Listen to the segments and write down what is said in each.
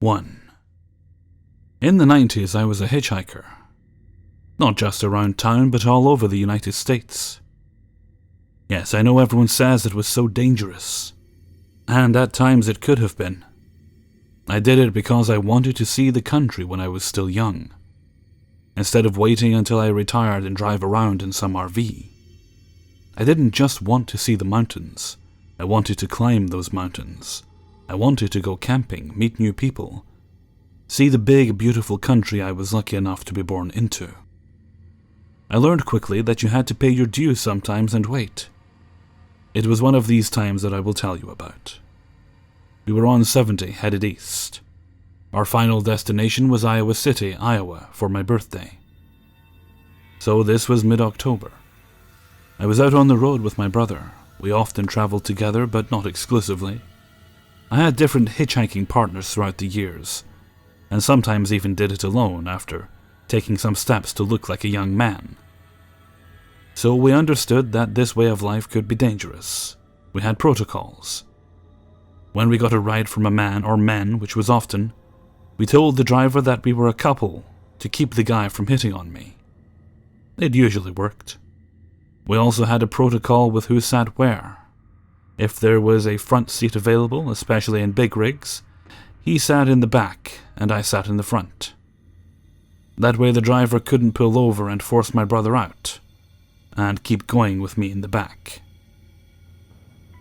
1. In the 90s, I was a hitchhiker. Not just around town, but all over the United States. Yes, I know everyone says it was so dangerous. And at times it could have been. I did it because I wanted to see the country when I was still young, instead of waiting until I retired and drive around in some RV. I didn't just want to see the mountains. I wanted to climb those mountains. I wanted to go camping, meet new people, see the big, beautiful country I was lucky enough to be born into. I learned quickly that you had to pay your dues sometimes and wait. It was one of these times that I will tell you about. We were on 70, headed east. Our final destination was Iowa City, Iowa, for my birthday. So this was mid-October. I was out on the road with my brother. We often traveled together, but not exclusively. I had different hitchhiking partners throughout the years, and sometimes even did it alone after taking some steps to look like a young man. So we understood that this way of life could be dangerous. We had protocols. When we got a ride from a man or men, which was often, we told the driver that we were a couple to keep the guy from hitting on me. It usually worked. We also had a protocol with who sat where. If there was a front seat available, especially in big rigs, he sat in the back and I sat in the front. That way the driver couldn't pull over and force my brother out and keep going with me in the back.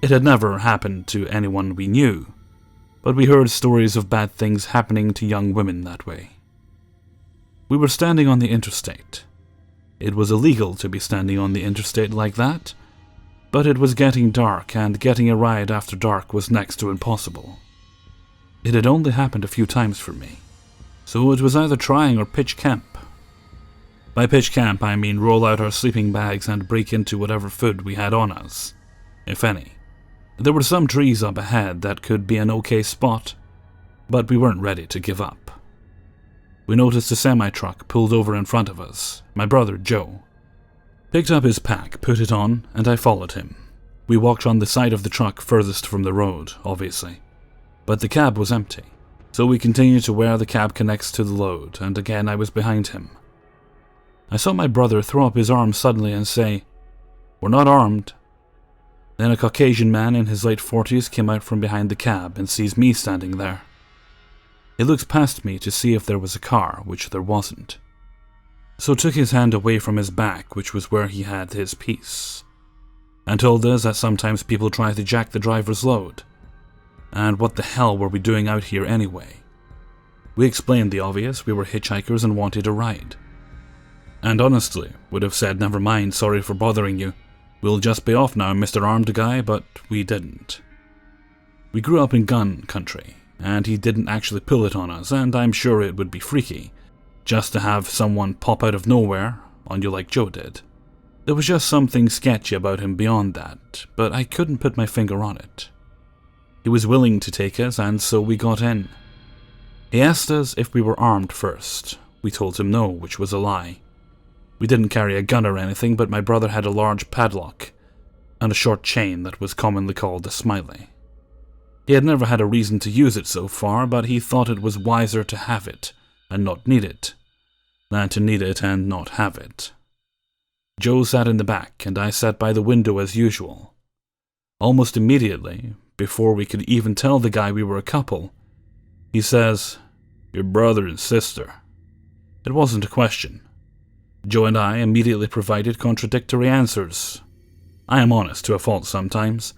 It had never happened to anyone we knew, but we heard stories of bad things happening to young women that way. We were standing on the interstate. It was illegal to be standing on the interstate like that, but it was getting dark, and getting a ride after dark was next to impossible. It had only happened a few times for me, so it was either trying or pitch camp. By pitch camp, I mean roll out our sleeping bags and break into whatever food we had on us, if any. There were some trees up ahead that could be an okay spot, but we weren't ready to give up. We noticed a semi-truck pulled over in front of us. My brother, Joe, picked up his pack, put it on, and I followed him. We walked on the side of the truck furthest from the road, obviously, but the cab was empty, so we continued to where the cab connects to the load, and again I was behind him. I saw my brother throw up his arm suddenly and say, "We're not armed." Then a Caucasian man in his late 40s came out from behind the cab and sees me standing there. He looked past me to see if there was a car, which there wasn't, so took his hand away from his back, which was where he had his piece, and told us that sometimes people try to jack the driver's load, and what the hell were we doing out here anyway? We explained the obvious, we were hitchhikers and wanted a ride. And honestly, would have said, "Never mind, sorry for bothering you. We'll just be off now, Mr. Armed Guy," but we didn't. We grew up in gun country, and he didn't actually pull it on us, and I'm sure it would be freaky just to have someone pop out of nowhere on you like Joe did. There was just something sketchy about him beyond that, but I couldn't put my finger on it. He was willing to take us, and so we got in. He asked us if we were armed first. We told him no, which was a lie. We didn't carry a gun or anything, but my brother had a large padlock and a short chain that was commonly called a smiley. He had never had a reason to use it so far, but he thought it was wiser to have it and not need it than to need it and not have it. Joe sat in the back, and I sat by the window as usual. Almost immediately, before we could even tell the guy we were a couple, he says, "Your brother and sister." It wasn't a question. Joe and I immediately provided contradictory answers. I am honest to a fault sometimes,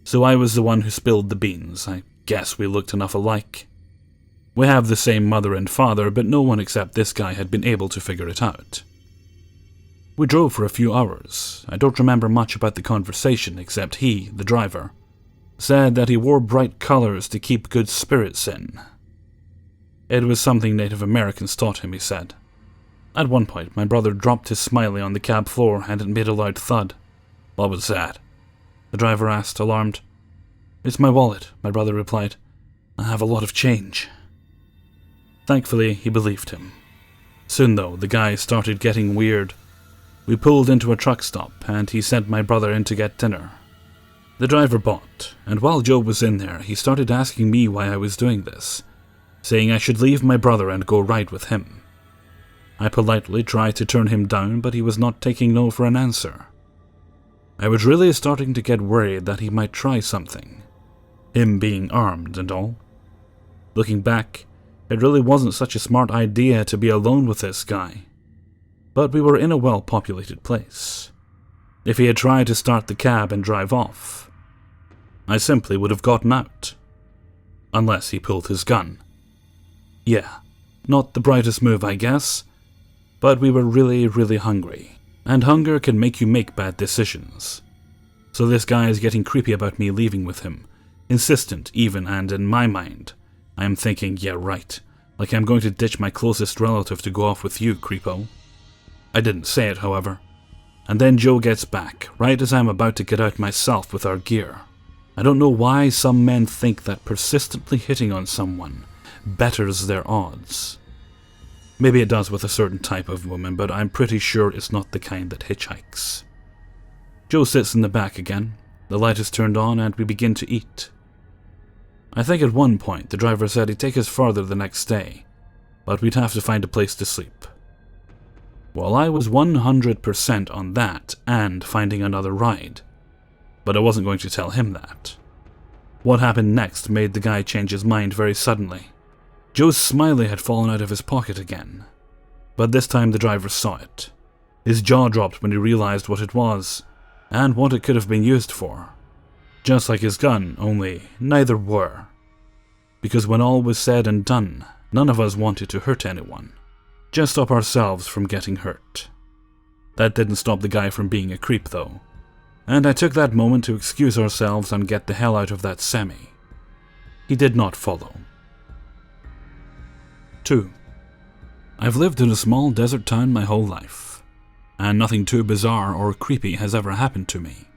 so I was the one who spilled the beans. I guess we looked enough alike. We have the same mother and father, but no one except this guy had been able to figure it out. We drove for a few hours. I don't remember much about the conversation, except he, the driver, said that he wore bright colors to keep good spirits in. It was something Native Americans taught him, he said. At one point, my brother dropped his smiley on the cab floor and it made a loud thud. "What was that?" the driver asked, alarmed. "It's my wallet," my brother replied. "I have a lot of change." Thankfully, he believed him. Soon, though, the guy started getting weird. We pulled into a truck stop, and he sent my brother in to get dinner. The driver bought, and while Joe was in there, he started asking me why I was doing this. saying I should leave my brother and go ride with him. I politely tried to turn him down, but he was not taking no for an answer. I was really starting to get worried that he might try something, him being armed and all. Looking back, it really wasn't such a smart idea to be alone with this guy. But we were in a well-populated place. If he had tried to start the cab and drive off, I simply would have gotten out. Unless he pulled his gun. Yeah, not the brightest move, I guess, but we were really hungry, and hunger can make you make bad decisions. So this guy is getting creepy about me leaving with him, insistent even, and in my mind, I am thinking, yeah right, like I'm going to ditch my closest relative to go off with you, creepo. I didn't say it, however. And then Joe gets back, right as I'm about to get out myself with our gear. I don't know why some men think that persistently hitting on someone betters their odds. Maybe it does with a certain type of woman, but I'm pretty sure it's not the kind that hitchhikes. Joe sits in the back again, the light is turned on, and we begin to eat. I think at one point the driver said he'd take us farther the next day, but we'd have to find a place to sleep. Well, I was 100% on that and finding another ride, but I wasn't going to tell him that. What happened next made the guy change his mind very suddenly. Joe's smiley had fallen out of his pocket again, but this time the driver saw it. His jaw dropped when he realized what it was, and what it could have been used for. Just like his gun, only neither were. Because when all was said and done, none of us wanted to hurt anyone. Just stop ourselves from getting hurt. That didn't stop the guy from being a creep though, and I took that moment to excuse ourselves and get the hell out of that semi. He did not follow. 2. I've lived in a small desert town my whole life, and nothing too bizarre or creepy has ever happened to me.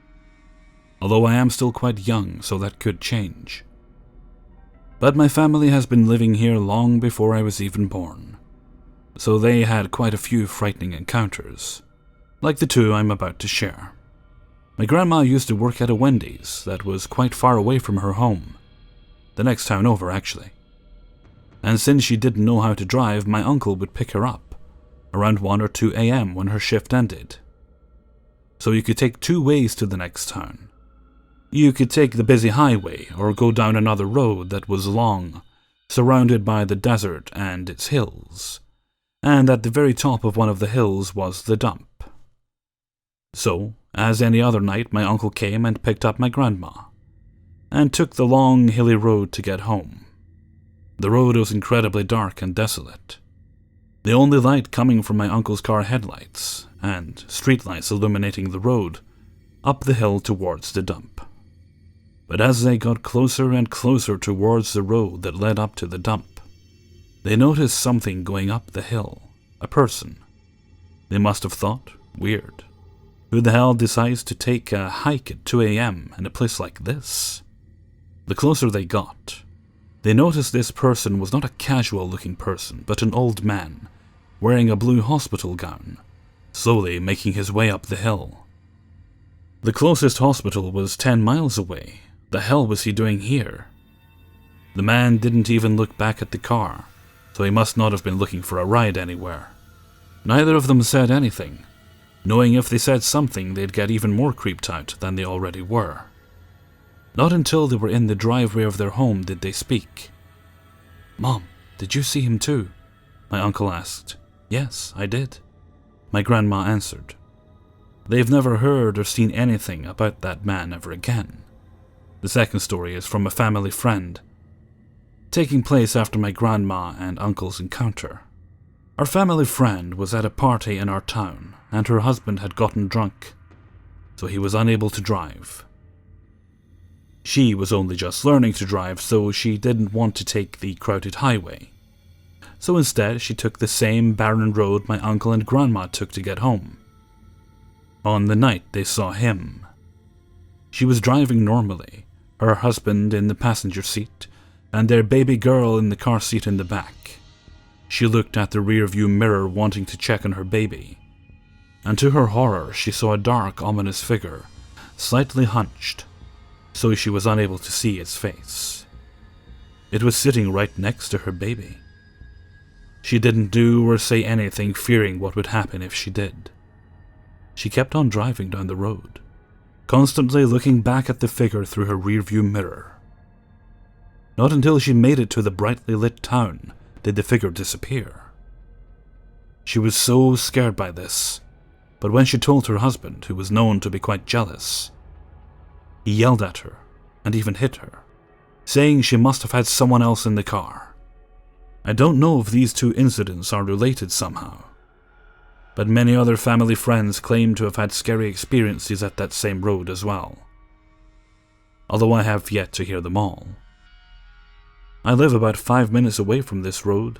Although I am still quite young, so that could change. But my family has been living here long before I was even born, so they had quite a few frightening encounters, like the two I'm about to share. My grandma used to work at a Wendy's that was quite far away from her home, the next town over actually. And since she didn't know how to drive, my uncle would pick her up around 1 or 2 a.m. when her shift ended. So you could take 2 ways to the next town. You could take the busy highway or go down another road that was long, surrounded by the desert and its hills, and at the very top of one of the hills was the dump. So, as any other night, my uncle came and picked up my grandma, and took the long hilly road to get home. The road was incredibly dark and desolate. The only light coming from my uncle's car headlights, and streetlights illuminating the road, up the hill towards the dump. But as they got closer and closer towards the road that led up to the dump, they noticed something going up the hill, a person. They must have thought, weird. Who the hell decides to take a hike at 2 a.m. in a place like this? The closer they got, they noticed this person was not a casual-looking person, but an old man, wearing a blue hospital gown, slowly making his way up the hill. The closest hospital was 10 miles away. The hell was he doing here? The man didn't even look back at the car, so he must not have been looking for a ride anywhere. Neither of them said anything, knowing if they said something they'd get even more creeped out than they already were. Not until they were in the driveway of their home did they speak. "Mom, did you see him too?" my uncle asked. "Yes, I did," my grandma answered. They've never heard or seen anything about that man ever again. The second story is from a family friend, taking place after my grandma and uncle's encounter. Our family friend was at a party in our town, and her husband had gotten drunk, so he was unable to drive. She was only just learning to drive, so she didn't want to take the crowded highway. So instead, she took the same barren road my uncle and grandma took to get home. On the night they saw him, she was driving normally, her husband in the passenger seat, and their baby girl in the car seat in the back. She looked at the rearview mirror wanting to check on her baby, and to her horror she saw a dark, ominous figure, slightly hunched, so she was unable to see its face. It was sitting right next to her baby. She didn't do or say anything, fearing what would happen if she did. She kept on driving down the road, constantly looking back at the figure through her rearview mirror. Not until she made it to the brightly lit town did the figure disappear. She was so scared by this, but when she told her husband, who was known to be quite jealous, he yelled at her and even hit her, saying she must have had someone else in the car. I don't know if these two incidents are related somehow, but many other family friends claim to have had scary experiences at that same road as well, although I have yet to hear them all. I live about 5 minutes away from this road,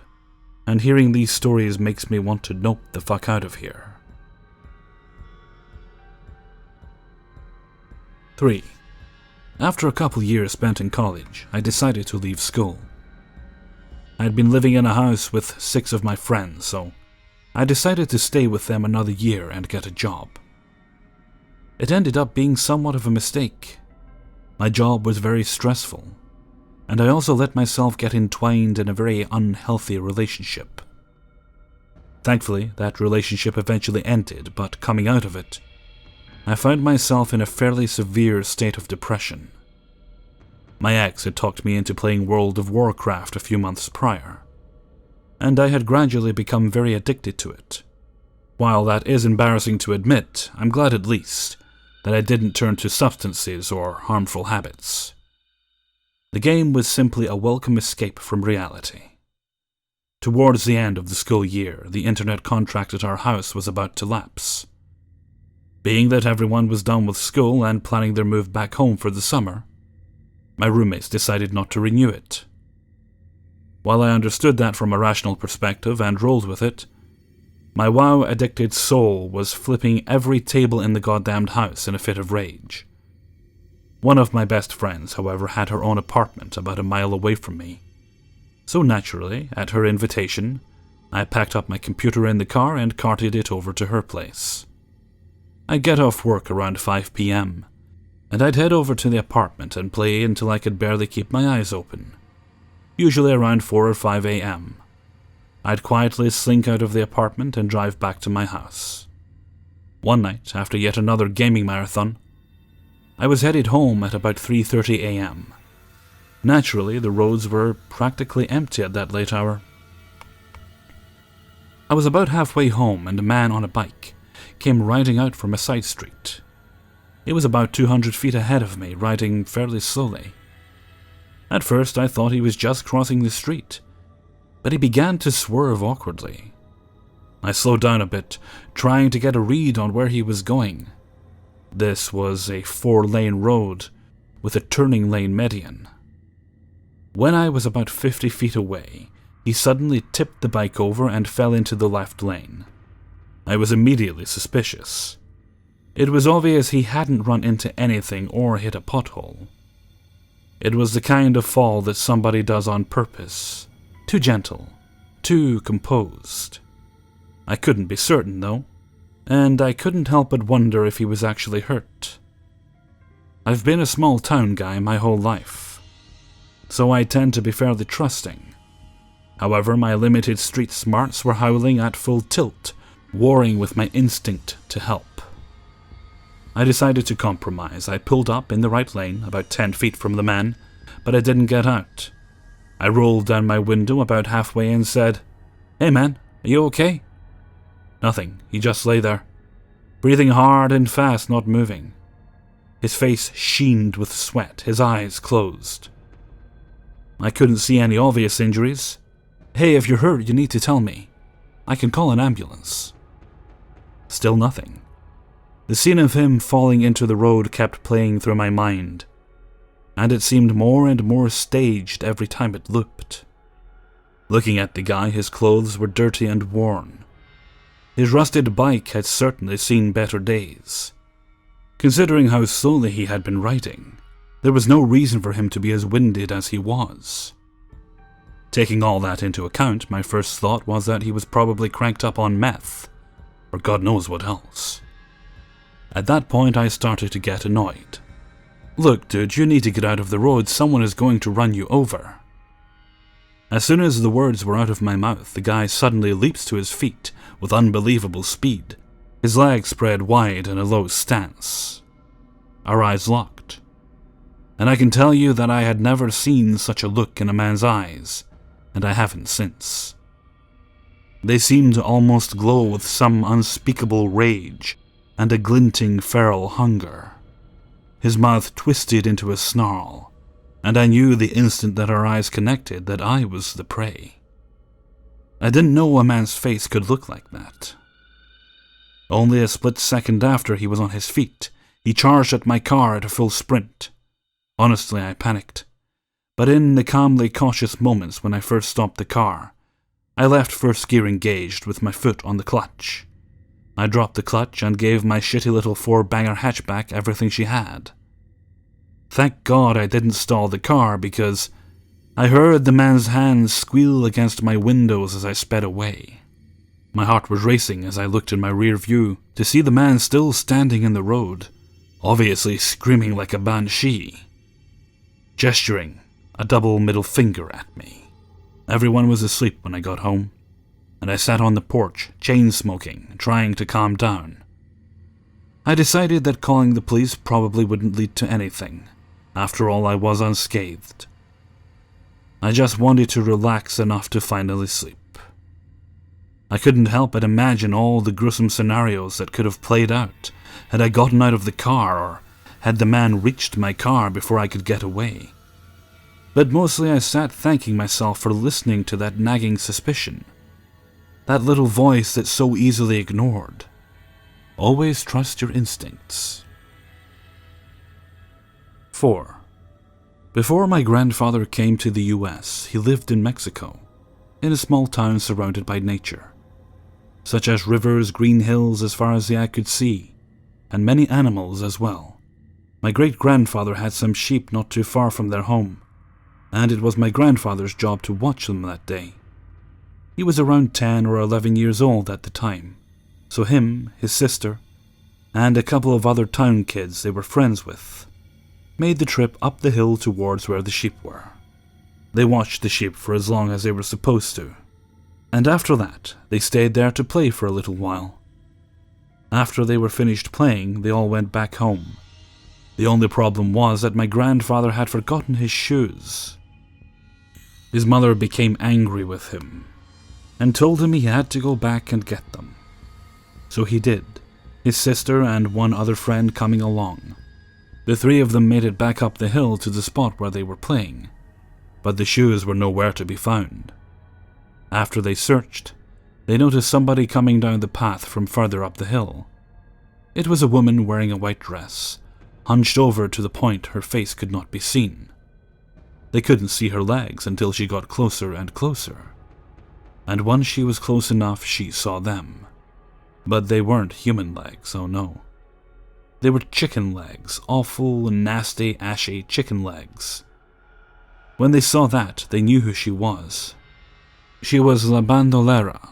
and hearing these stories makes me want to nope the fuck out of here. 3. After a couple years spent in college, I decided to leave school. I had been living in a house with 6 of my friends, so I decided to stay with them another year and get a job. It ended up being somewhat of a mistake. My job was very stressful, and I also let myself get entwined in a very unhealthy relationship. Thankfully, that relationship eventually ended, but coming out of it, I found myself in a fairly severe state of depression. My ex had talked me into playing World of Warcraft a few months prior, and I had gradually become very addicted to it. While that is embarrassing to admit, I'm glad at least that I didn't turn to substances or harmful habits. The game was simply a welcome escape from reality. Towards the end of the school year, the internet contract at our house was about to lapse. Being that everyone was done with school and planning their move back home for the summer, my roommates decided not to renew it. While I understood that from a rational perspective and rolled with it, my WoW-addicted soul was flipping every table in the goddamned house in a fit of rage. One of my best friends, however, had her own apartment about a mile away from me. So naturally, at her invitation, I packed up my computer in the car and carted it over to her place. I'd get off work around 5 p.m., and I'd head over to the apartment and play until I could barely keep my eyes open, usually around 4 or 5 a.m. I'd quietly slink out of the apartment and drive back to my house. One night, after yet another gaming marathon, I was headed home at about 3:30 a.m. Naturally, the roads were practically empty at that late hour. I was about halfway home and a man on a bike came riding out from a side street. He was about 200 feet ahead of me, riding fairly slowly. At first I thought he was just crossing the street, but he began to swerve awkwardly. I slowed down a bit, trying to get a read on where he was going. This was a 4-lane road with a turning lane median. When I was about 50 feet away, he suddenly tipped the bike over and fell into the left lane. I was immediately suspicious. It was obvious he hadn't run into anything or hit a pothole. It was the kind of fall that somebody does on purpose. Too gentle, too composed. I couldn't be certain, though, and I couldn't help but wonder if he was actually hurt. I've been a small town guy my whole life, so I tend to be fairly trusting. However, my limited street smarts were howling at full tilt, warring with my instinct to help. I decided to compromise. I pulled up in the right lane, about 10 feet from the man, but I didn't get out. I rolled down my window about halfway and said, "Hey man, are you okay?" Nothing. He just lay there, breathing hard and fast, not moving. His face sheened with sweat, his eyes closed. I couldn't see any obvious injuries. "Hey, if you're hurt, you need to tell me. I can call an ambulance." Still nothing. The scene of him falling into the road kept playing through my mind, and it seemed more and more staged every time it looped. Looking at the guy, his clothes were dirty and worn. His rusted bike had certainly seen better days. Considering how slowly he had been riding, there was no reason for him to be as winded as he was. Taking all that into account, my first thought was that he was probably cranked up on meth, or God knows what else. At that point, I started to get annoyed. "Look, dude, you need to get out of the road. Someone is going to run you over." As soon as the words were out of my mouth, the guy suddenly leaps to his feet with unbelievable speed, his legs spread wide in a low stance. Our eyes locked, and I can tell you that I had never seen such a look in a man's eyes, and I haven't since. They seemed to almost glow with some unspeakable rage and a glinting feral hunger. His mouth twisted into a snarl, and I knew the instant that our eyes connected that I was the prey. I didn't know a man's face could look like that. Only a split second after he was on his feet, he charged at my car at a full sprint. Honestly, I panicked. But in the calmly cautious moments when I first stopped the car, I left first gear engaged with my foot on the clutch. I dropped the clutch and gave my shitty little 4-banger hatchback everything she had. Thank God I didn't stall the car, because I heard the man's hands squeal against my windows as I sped away. My heart was racing as I looked in my rear view to see the man still standing in the road, obviously screaming like a banshee, gesturing a double middle finger at me. Everyone was asleep when I got home, and I sat on the porch, chain-smoking, trying to calm down. I decided that calling the police probably wouldn't lead to anything. After all, I was unscathed. I just wanted to relax enough to finally sleep. I couldn't help but imagine all the gruesome scenarios that could have played out had I gotten out of the car, or had the man reached my car before I could get away. But mostly I sat thanking myself for listening to that nagging suspicion. That little voice that's so easily ignored. Always trust your instincts. 4. Before my grandfather came to the US, he lived in Mexico, in a small town surrounded by nature, such as rivers, green hills as far as the eye could see, and many animals as well. My great-grandfather had some sheep not too far from their home, and it was my grandfather's job to watch them that day. He was around 10 or 11 years old at the time, so him, his sister, and a couple of other town kids they were friends with made the trip up the hill towards where the sheep were. They watched the sheep for as long as they were supposed to, and after that they stayed there to play for a little while. After they were finished playing, they all went back home. The only problem was that my grandfather had forgotten his shoes. His mother became angry with him and told him he had to go back and get them. So he did, his sister and one other friend coming along. The three of them made it back up the hill to the spot where they were playing, but the shoes were nowhere to be found. After they searched, they noticed somebody coming down the path from further up the hill. It was a woman wearing a white dress, hunched over to the point her face could not be seen. They couldn't see her legs until she got closer and closer, and once she was close enough, she saw them. But they weren't human legs, oh no. They were chicken legs, awful and nasty, ashy chicken legs. When they saw that, they knew who she was. She was La Bandolera,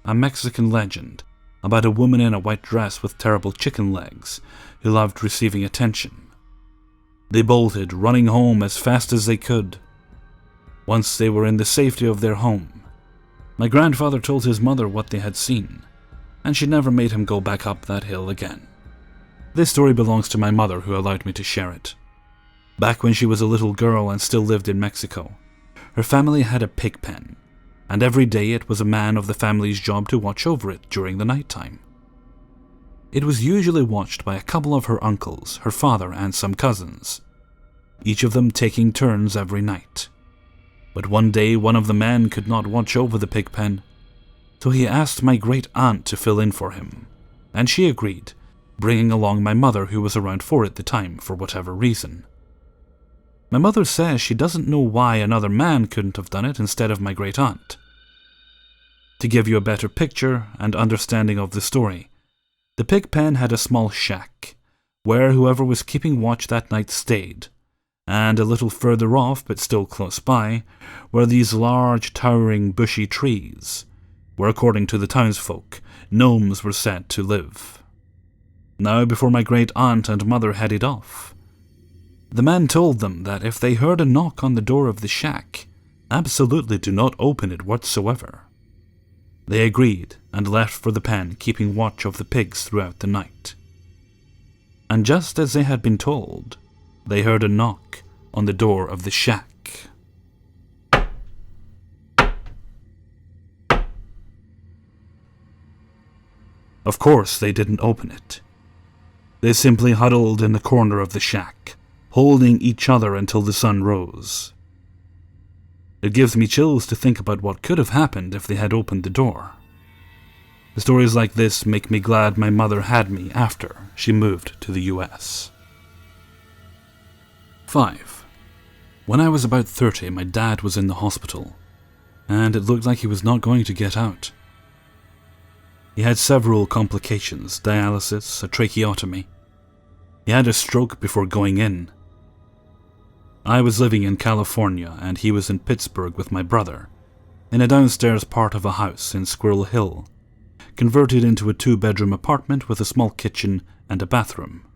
a Mexican legend about a woman in a white dress with terrible chicken legs who loved receiving attention. They bolted, running home as fast as they could. Once they were in the safety of their home, my grandfather told his mother what they had seen, and she never made him go back up that hill again. This story belongs to my mother, who allowed me to share it. Back when she was a little girl and still lived in Mexico, her family had a pig pen, and every day it was a man of the family's job to watch over it during the night time. It was usually watched by a couple of her uncles, her father, and some cousins, each of them taking turns every night. But one day one of the men could not watch over the pig pen, so he asked my great-aunt to fill in for him, and she agreed, bringing along my mother, who was around 4 at the time for whatever reason. My mother says she doesn't know why another man couldn't have done it instead of my great-aunt. To give you a better picture and understanding of the story, the pig pen had a small shack, where whoever was keeping watch that night stayed, and a little further off, but still close by, were these large, towering, bushy trees, where, according to the townsfolk, gnomes were said to live. Now, before my great-aunt and mother headed off, the man told them that if they heard a knock on the door of the shack, Absolutely do not open it whatsoever. They agreed and left for the pen, keeping watch of the pigs throughout the night. And just as they had been told, they heard a knock on the door of the shack. Of course, they didn't open it. They simply huddled in the corner of the shack, holding each other until the sun rose. It gives me chills to think about what could have happened if they had opened the door. The stories like this make me glad my mother had me after she moved to the US. 5. When I was about 30, my dad was in the hospital, and it looked like he was not going to get out. He had several complications: dialysis, a tracheotomy. He had a stroke before going in. I was living in California and he was in Pittsburgh with my brother, in a downstairs part of a house in Squirrel Hill, converted into a 2-bedroom apartment with a small kitchen and a bathroom.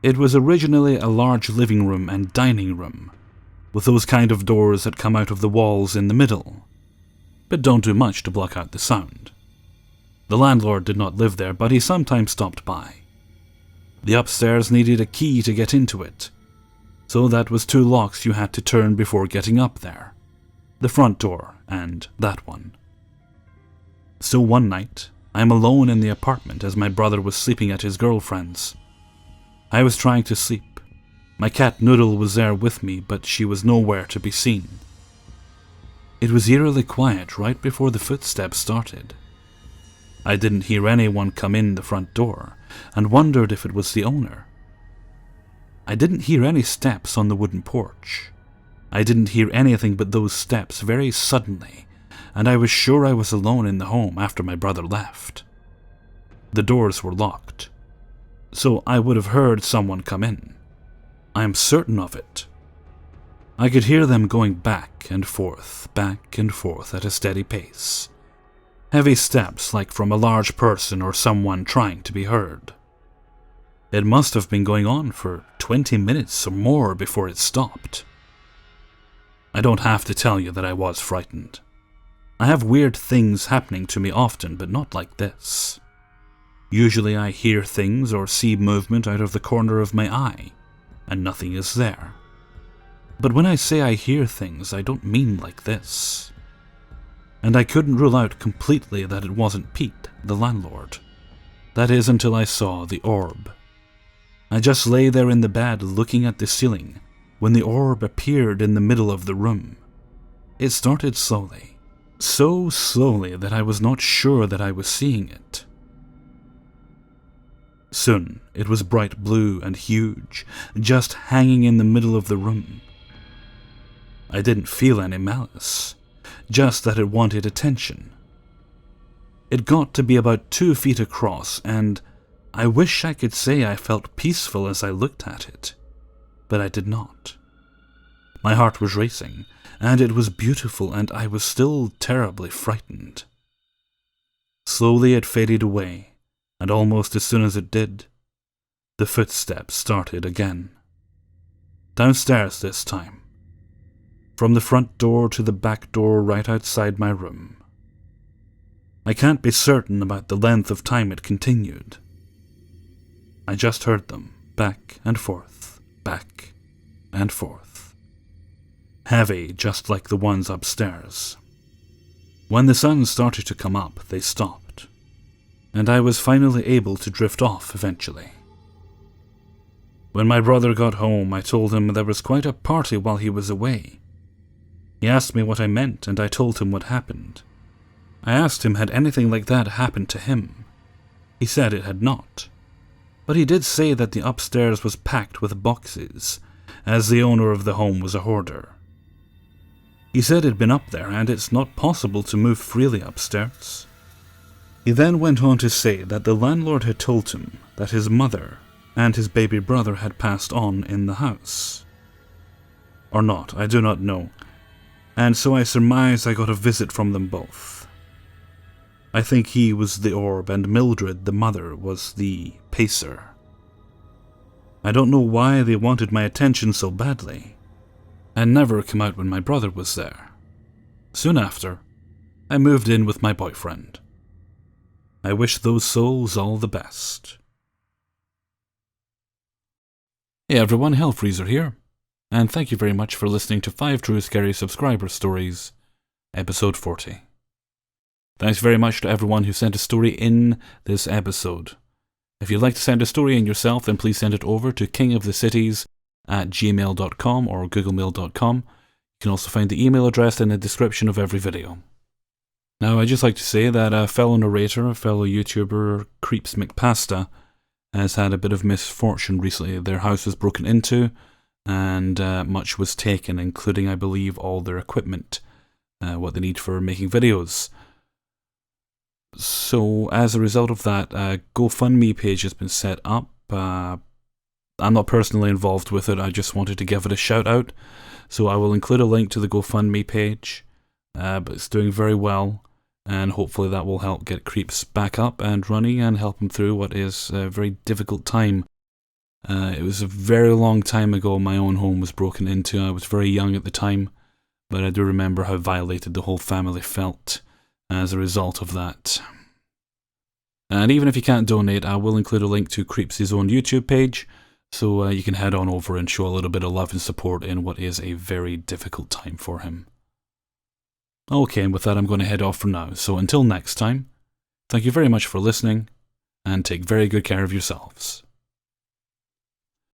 It was originally a large living room and dining room, with those kind of doors that come out of the walls in the middle, but don't do much to block out the sound. The landlord did not live there, but he sometimes stopped by. The upstairs needed a key to get into it, so that was 2 locks you had to turn before getting up there. The front door and that one. So one night, I am alone in the apartment as my brother was sleeping at his girlfriend's. I was trying to sleep. My cat Noodle was there with me, but she was nowhere to be seen. It was eerily quiet right before the footsteps started. I didn't hear anyone come in the front door, and wondered if it was the owner. I didn't hear any steps on the wooden porch. I didn't hear anything but those steps very suddenly, and I was sure I was alone in the home after my brother left. The doors were locked, so I would have heard someone come in. I am certain of it. I could hear them going back and forth at a steady pace. Heavy steps like from a large person or someone trying to be heard. It must have been going on for 20 minutes or more before it stopped. I don't have to tell you that I was frightened. I have weird things happening to me often, but not like this. Usually I hear things or see movement out of the corner of my eye, and nothing is there. But when I say I hear things, I don't mean like this. And I couldn't rule out completely that it wasn't Pete, the landlord. That is, until I saw the orb. I just lay there in the bed looking at the ceiling when the orb appeared in the middle of the room. It started slowly, so slowly that I was not sure that I was seeing it. Soon it was bright blue and huge, just hanging in the middle of the room. I didn't feel any malice, just that it wanted attention. It got to be about 2 feet across, and I wish I could say I felt peaceful as I looked at it, but I did not. My heart was racing, and it was beautiful, and I was still terribly frightened. Slowly it faded away, and almost as soon as it did, the footsteps started again. Downstairs this time, from the front door to the back door right outside my room. I can't be certain about the length of time it continued. I just heard them back and forth, back and forth. Heavy, just like the ones upstairs. When the sun started to come up, they stopped, and I was finally able to drift off eventually. When my brother got home, I told him there was quite a party while he was away. He asked me what I meant, and I told him what happened. I asked him had anything like that happened to him. He said it had not, but he did say that the upstairs was packed with boxes, as the owner of the home was a hoarder. He said it'd been up there, and it's not possible to move freely upstairs. He then went on to say that the landlord had told him that his mother and his baby brother had passed on in the house. Or not, I do not know, and so I surmise I got a visit from them both. I think he was the orb and Mildred, the mother, was the pacer. I don't know why they wanted my attention so badly, and never come out when my brother was there. Soon after, I moved in with my boyfriend. I wish those souls all the best. Hey everyone, Hellfreezer here, and thank you very much for listening to 5 True Scary Subscriber Stories, episode 40. Thanks very much to everyone who sent a story in this episode. If you'd like to send a story in yourself, then please send it over to kingofthecities@gmail.com or googlemail.com. You can also find the email address in the description of every video. Now, I'd just like to say that a fellow narrator, a fellow YouTuber, Creeps McPasta, has had a bit of misfortune recently. Their house was broken into, and much was taken, including, I believe, all their equipment, what they need for making videos. So, as a result of that, a GoFundMe page has been set up. I'm not personally involved with it, I just wanted to give it a shout out. So I will include a link to the GoFundMe page, but it's doing very well, and hopefully that will help get Creeps back up and running and help him through what is a very difficult time. It was a very long time ago my own home was broken into. I was very young at the time, but I do remember how violated the whole family felt as a result of that. And even if you can't donate, I will include a link to Creeps' own YouTube page, so you can head on over and show a little bit of love and support in what is a very difficult time for him. Okay, and with that I'm going to head off for now, so until next time, thank you very much for listening, and take very good care of yourselves.